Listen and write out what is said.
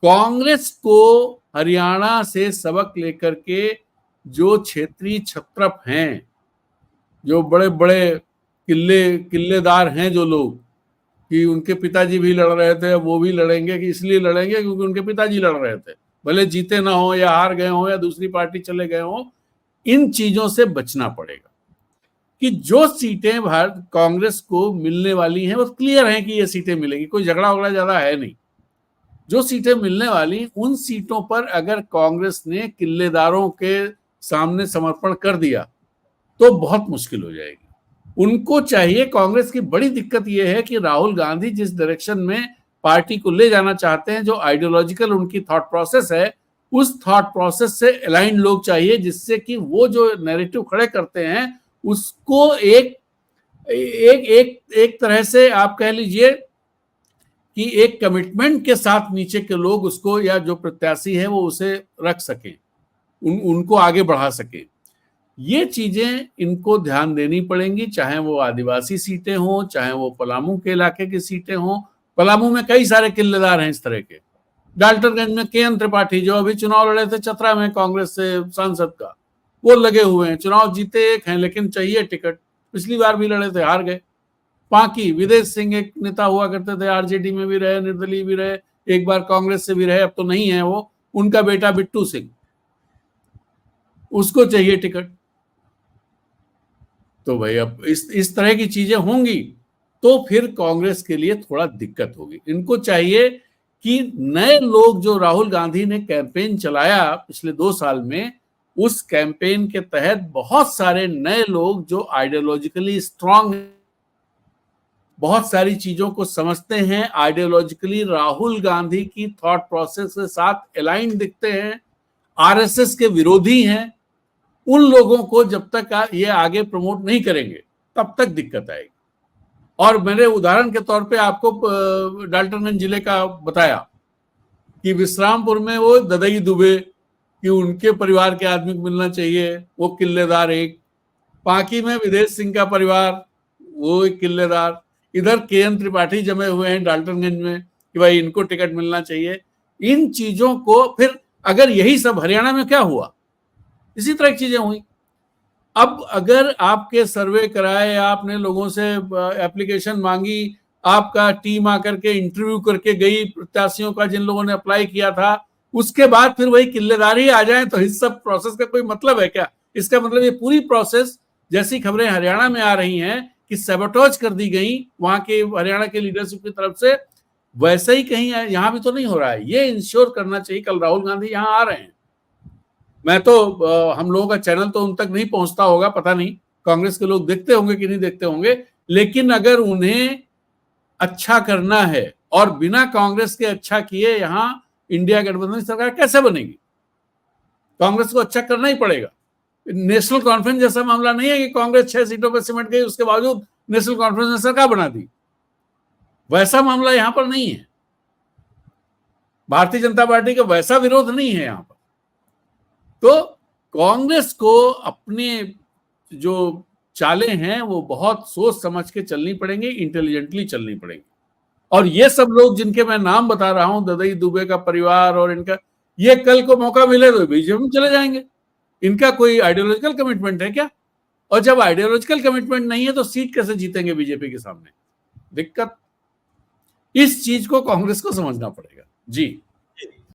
कांग्रेस को हरियाणा से सबक लेकर के जो क्षेत्रीय छत्रप हैं, जो बड़े बड़े किल्लेदार हैं, जो लोग कि उनके पिताजी भी लड़ रहे थे, वो भी लड़ेंगे, कि इसलिए लड़ेंगे क्योंकि उनके पिताजी लड़ रहे थे, भले जीते ना हो या हार गए हो या दूसरी पार्टी चले गए हो, इन चीजों से बचना पड़ेगा। कि जो सीटें भारत कांग्रेस को मिलने वाली हैं वो क्लियर है कि ये सीटें मिलेगी, कोई झगड़ा वगड़ा ज्यादा है नहीं। जो सीटें मिलने वाली, उन सीटों पर अगर कांग्रेस ने किल्लेदारों के सामने समर्पण कर दिया तो बहुत मुश्किल हो जाएगी। उनको चाहिए, कांग्रेस की बड़ी दिक्कत यह है कि राहुल गांधी जिस डायरेक्शन में पार्टी को ले जाना चाहते हैं, जो आइडियोलॉजिकल उनकी थॉट प्रोसेस है, उस थॉट प्रोसेस से अलाइन लोग चाहिए, जिससे कि वो जो नैरेटिव खड़े करते हैं उसको एक एक एक एक तरह से आप कह लीजिए कि एक कमिटमेंट के साथ नीचे के लोग उसको, या जो प्रत्याशी है वो उसे रख सके, उनको आगे बढ़ा सके। ये चीजें इनको ध्यान देनी पड़ेंगी, चाहे वो आदिवासी सीटें हों, चाहे वो पलामू के इलाके की सीटें हों। पलामू में कई सारे किल्लेदार हैं इस तरह के। डाल्टनगंज में के एन त्रिपाठी जो अभी चुनाव लड़े थे चतरा में कांग्रेस से सांसद का, वो लगे हुए हैं, चुनाव जीते एक हैं लेकिन चाहिए टिकट, पिछली बार भी लड़े थे, हार गए। पांकी विदेश सिंह एक नेता हुआ करते थे, आरजेडी में भी रहे, निर्दलीय भी रहे, एक बार कांग्रेस से भी रहे, अब तो नहीं है वो, उनका बेटा बिट्टू सिंह, उसको चाहिए टिकट। तो भाई अब इस तरह की चीजें होंगी तो फिर कांग्रेस के लिए थोड़ा दिक्कत होगी। इनको चाहिए कि नए लोग, जो राहुल गांधी ने कैंपेन चलाया पिछले 2 साल में, उस कैंपेन के तहत बहुत सारे नए लोग जो आइडियोलॉजिकली स्ट्रांग, बहुत सारी चीजों को समझते हैं, आइडियोलॉजिकली राहुल गांधी की थॉट प्रोसेस के साथ अलाइन दिखते हैं, आरएसएस के विरोधी हैं, उन लोगों को जब तक ये आगे प्रमोट नहीं करेंगे तब तक दिक्कत आएगी। और मैंने उदाहरण के तौर पे आपको डाल्टनगंज जिले का बताया कि विश्रामपुर में वो ददई दुबे कि उनके परिवार के आदमी को मिलना चाहिए, वो किल्लेदार एक। पांकी में विदेश सिंह का परिवार, वो एक किल्लेदार। इधर के एन त्रिपाठी जमे हुए हैं डाल्टनगंज में कि भाई इनको टिकट मिलना चाहिए। इन चीजों को फिर अगर यही सब हरियाणा में क्या हुआ, इसी तरह की चीजें हुई। अब अगर आपके सर्वे कराए, आपने लोगों से एप्लीकेशन मांगी, आपका टीम आकर के इंटरव्यू करके गई प्रत्याशियों का जिन लोगों ने अप्लाई किया था, उसके बाद फिर वही किल्लेदारी आ जाए तो इस सब प्रोसेस का कोई मतलब है क्या? इसका मतलब ये पूरी प्रोसेस, जैसी खबरें हरियाणा में आ रही हैं कि सैबोटेज कर दी गई वहां के हरियाणा के लीडरशिप की तरफ से, वैसे ही कहीं यहां भी तो नहीं हो रहा है। ये इंश्योर करना चाहिए। कल राहुल गांधी यहां आ रहे हैं, मैं तो हम लोगों का चैनल तो उन तक नहीं पहुंचता होगा, पता नहीं कांग्रेस के लोग देखते होंगे कि नहीं देखते होंगे, लेकिन अगर उन्हें अच्छा करना है और बिना कांग्रेस के अच्छा किए यहां इंडिया गठबंधन की सरकार कैसे बनेगी? कांग्रेस को अच्छा करना ही पड़ेगा। नेशनल कॉन्फ्रेंस जैसा मामला नहीं है कि कांग्रेस 6 सीटों पर सिमट गई, उसके बावजूद नेशनल कॉन्फ्रेंस ने सरकार बना दी। वैसा मामला यहां पर नहीं है। भारतीय जनता पार्टी का वैसा विरोध नहीं है यहां पर। तो कांग्रेस को अपने जो चालें हैं वो बहुत सोच समझ के चलनी पड़ेंगी, इंटेलिजेंटली चलनी पड़ेंगी। और ये सब लोग जिनके मैं नाम बता रहा हूं, ददई दुबे का परिवार और इनका, ये कल को मौका मिले तो बीजेपी में चले जाएंगे। इनका कोई आइडियोलॉजिकल कमिटमेंट है क्या? और जब आइडियोलॉजिकल कमिटमेंट नहीं है तो सीट कैसे जीतेंगे बीजेपी के सामने? दिक्कत, इस चीज को कांग्रेस को समझना पड़ेगा। जी।